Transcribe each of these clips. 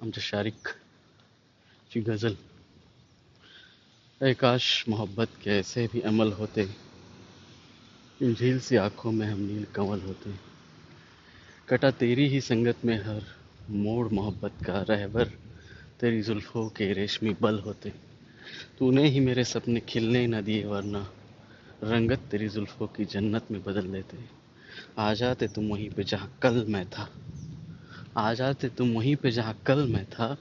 आमच्या शारिक ची गजल। ऐ काश मोहब्बत के ऐसे भी अमल होते, इन झील सी आंखों में हम नील कंवल होते। कटा तेरी ही संगत में हर मोड़ मोहब्बत का रहबर, तेरी जुल्फों के रेशमी बल होते। तूने ही मेरे सपने खिलने न दिए, वरना रंगत तेरी जुल्फों की जन्नत में बदल देते। आ जाते तुम वहीं पे जहाँ कल मैं था, आ जाते तुम वहीं पे जहाँ कल मैं था।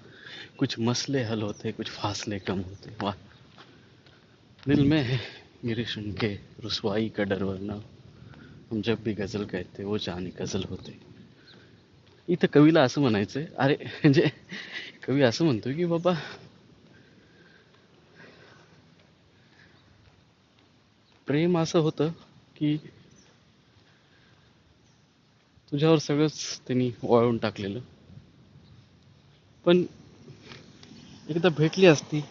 कुछ मसले हल होते, कुछ फासले कम होते। वाह। दिल में है मेरे सुन के रुसवाई का डर, वरना हम जब भी गजल कहते वो जाने गजल होते। इथं कवीला असं म्हणायचंय, अरे म्हणजे कवी असं म्हणतोय की बाबा, प्रेम असं होतं की तुझ्यावर सगळंच त्यांनी वाळून टाकलेलं, पण एकदा भेटली असती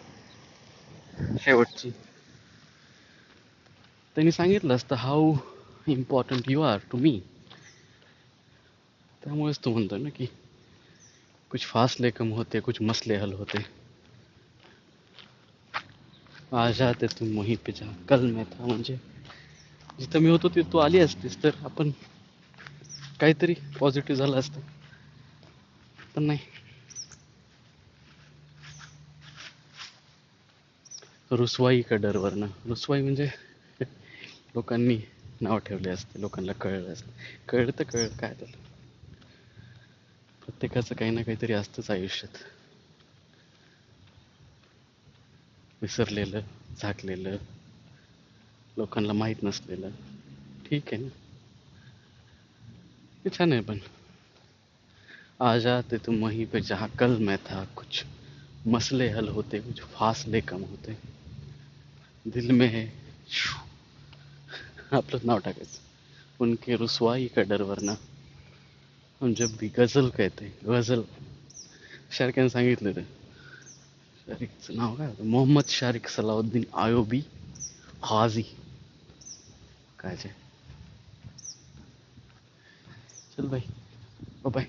शेवटची, त्यांनी सांगितलं असतं how important you are to me. त्यामुळेच तो म्हणतोय ना की कुछ फासले कम होते, कुछ मसले हल होते। आ जाते तुम वहीं पे जहाँ कल मैं था, म्हणजे जिथं मी होतो तिथं तू आली असतीस तर आपण काहीतरी पॉझिटिव्ह झालं असतं, पण नाही। रुसवाई का डर, वरना रुसवाई म्हणजे लोकांनी नाव ठेवले असते, लोकांना कळलं असतं। कळलं तर कळलं काय त्याला, प्रत्येकाचं काही ना काहीतरी असतंच आयुष्यात, विसरलेलं, झाकलेलं, लोकांना माहीत नसलेलं। ठीक आहे ना, हे छान आहे। पण आ जाते तुम वहीं पे जहाँ कल मैं था, कुछ मसले हल होते, कुछ फासले कम होते। दिल में है आपलं नाव टाकायचं, उनके रुसवाई का डर, वरना हम जब भी गजल कहते। गजल शारिकाने सांगितलं ते, शारिकचं नाव काय होतं, मोहम्मद शारिक सलाउद्दीन आयोबी हाजी काय. चल भाई, बाय.